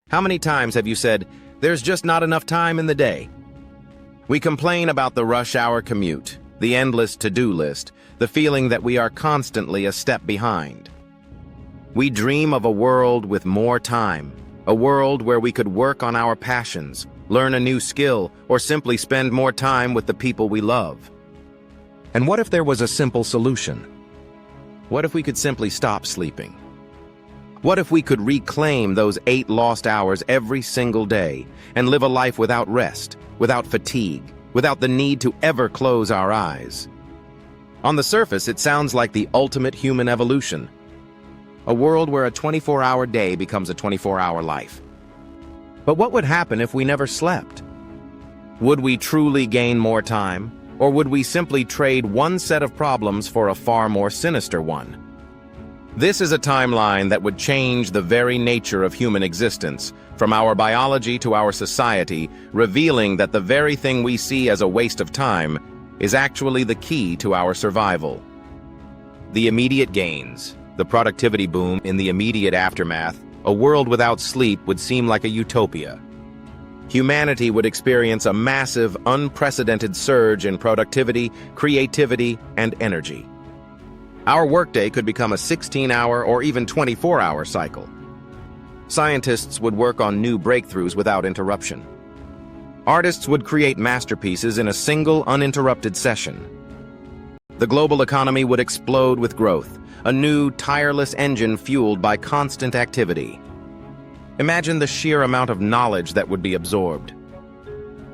How many times have you said, "There's just not enough time in the day"? We complain about the rush hour commute, the endless to-do list, the feeling that we are constantly a step behind. We dream of a world with more time, a world where we could work on our passions, learn a new skill, or simply spend more time with the people we love. And what if there was a simple solution? What if we could simply stop sleeping? What if we could reclaim those 8 lost hours every single day and live a life without rest, without fatigue, without the need to ever close our eyes? On the surface, it sounds like the ultimate human evolution. A world where a 24-hour day becomes a 24-hour life. But what would happen if we never slept? Would we truly gain more time, or would we simply trade one set of problems for a far more sinister one? This is a timeline that would change the very nature of human existence, from our biology to our society, revealing that the very thing we see as a waste of time is actually the key to our survival. The immediate gains, the productivity boom in the immediate aftermath, a world without sleep would seem like a utopia. Humanity would experience a massive, unprecedented surge in productivity, creativity, and energy. Our workday could become a 16-hour or even 24-hour cycle. Scientists would work on new breakthroughs without interruption. Artists would create masterpieces in a single, uninterrupted session. The global economy would explode with growth, a new, tireless engine fueled by constant activity. Imagine the sheer amount of knowledge that would be absorbed.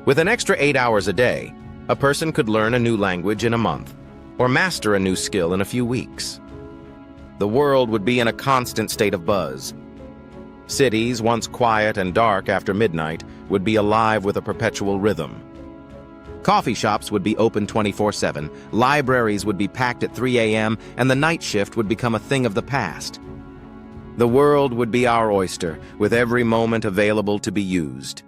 With an extra 8 hours a day, a person could learn a new language in a month, or master a new skill in a few weeks. The world would be in a constant state of buzz. Cities, once quiet and dark after midnight, would be alive with a perpetual rhythm. Coffee shops would be open 24/7, libraries would be packed at 3 a.m., and the night shift would become a thing of the past. The world would be our oyster, with every moment available to be used.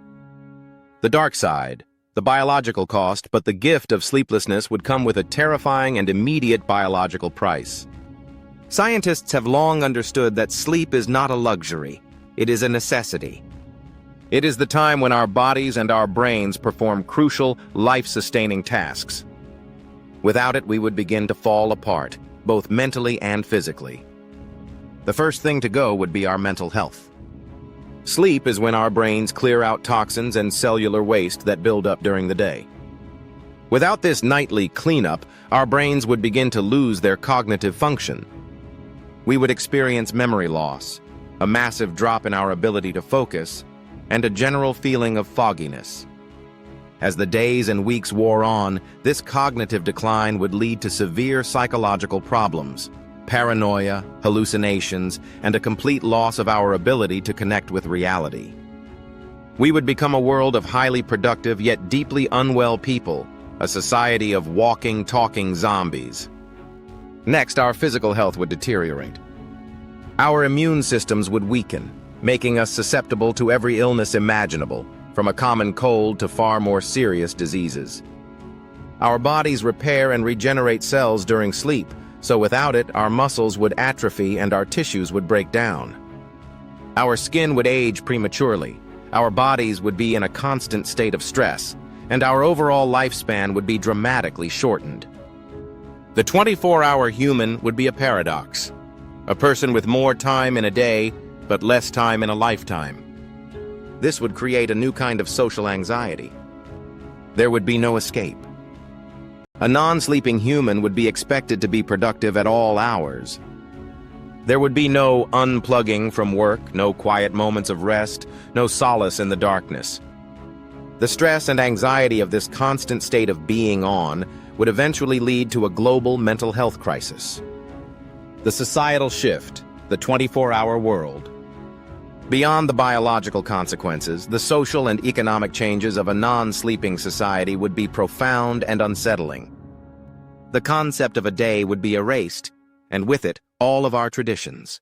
The dark side, the biological cost, but the gift of sleeplessness would come with a terrifying and immediate biological price. Scientists have long understood that sleep is not a luxury, it is a necessity. It is the time when our bodies and our brains perform crucial, life-sustaining tasks. Without it, we would begin to fall apart, both mentally and physically. The first thing to go would be our mental health. Sleep is when our brains clear out toxins and cellular waste that build up during the day. Without this nightly cleanup, our brains would begin to lose their cognitive function. We would experience memory loss, a massive drop in our ability to focus, and a general feeling of fogginess. As the days and weeks wore on, this cognitive decline would lead to severe psychological problems, paranoia, hallucinations, and a complete loss of our ability to connect with reality. We would become a world of highly productive yet deeply unwell people, a society of walking, talking zombies. Next, our physical health would deteriorate. Our immune systems would weaken, making us susceptible to every illness imaginable, from a common cold to far more serious diseases. Our bodies repair and regenerate cells during sleep, so without it, our muscles would atrophy and our tissues would break down. Our skin would age prematurely, our bodies would be in a constant state of stress, and our overall lifespan would be dramatically shortened. The 24-hour human would be a paradox, a person with more time in a day, but less time in a lifetime. This would create a new kind of social anxiety. There would be no escape. A non-sleeping human would be expected to be productive at all hours. There would be no unplugging from work, no quiet moments of rest, no solace in the darkness. The stress and anxiety of this constant state of being on would eventually lead to a global mental health crisis. The societal shift, the 24-hour world. Beyond the biological consequences, the social and economic changes of a non-sleeping society would be profound and unsettling. The concept of a day would be erased, and with it, all of our traditions.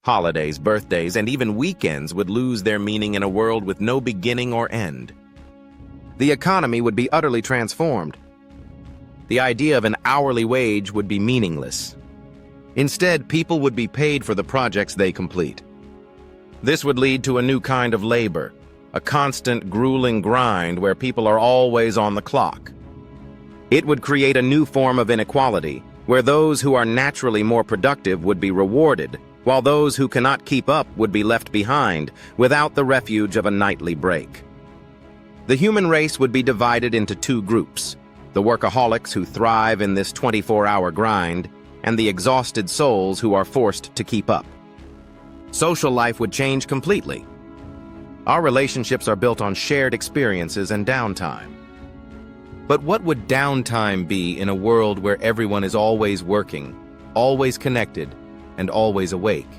Holidays, birthdays, and even weekends would lose their meaning in a world with no beginning or end. The economy would be utterly transformed. The idea of an hourly wage would be meaningless. Instead, people would be paid for the projects they complete. This would lead to a new kind of labor, a constant, grueling grind where people are always on the clock. It would create a new form of inequality, where those who are naturally more productive would be rewarded, while those who cannot keep up would be left behind without the refuge of a nightly break. The human race would be divided into two groups: the workaholics who thrive in this 24-hour grind, and the exhausted souls who are forced to keep up. Social life would change completely. Our relationships are built on shared experiences and downtime. But what would downtime be in a world where everyone is always working, always connected, and always awake?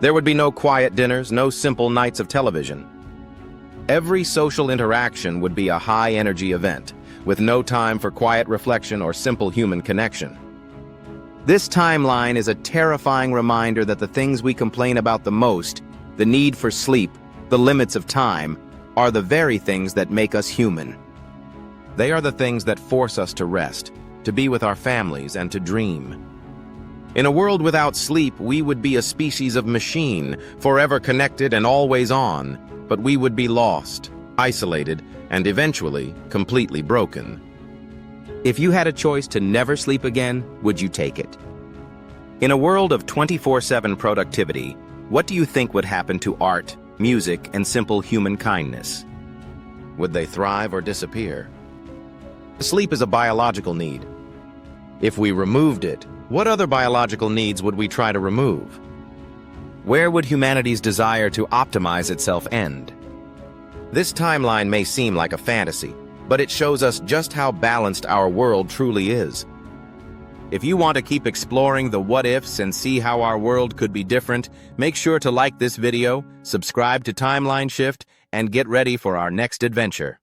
There would be no quiet dinners, no simple nights of television. Every social interaction would be a high-energy event, with no time for quiet reflection or simple human connection. This timeline is a terrifying reminder that the things we complain about the most, the need for sleep, the limits of time, are the very things that make us human. They are the things that force us to rest, to be with our families, and to dream. In a world without sleep, we would be a species of machine, forever connected and always on, but we would be lost, isolated, and eventually completely broken. If you had a choice to never sleep again, would you take it? In a world of 24/7 productivity, what do you think would happen to art, music, and simple human kindness? Would they thrive or disappear? Sleep is a biological need. If we removed it, what other biological needs would we try to remove? Where would humanity's desire to optimize itself end? This timeline may seem like a fantasy, but it shows us just how balanced our world truly is. If you want to keep exploring the what-ifs and see how our world could be different, make sure to like this video, subscribe to Timeline Shift, and get ready for our next adventure.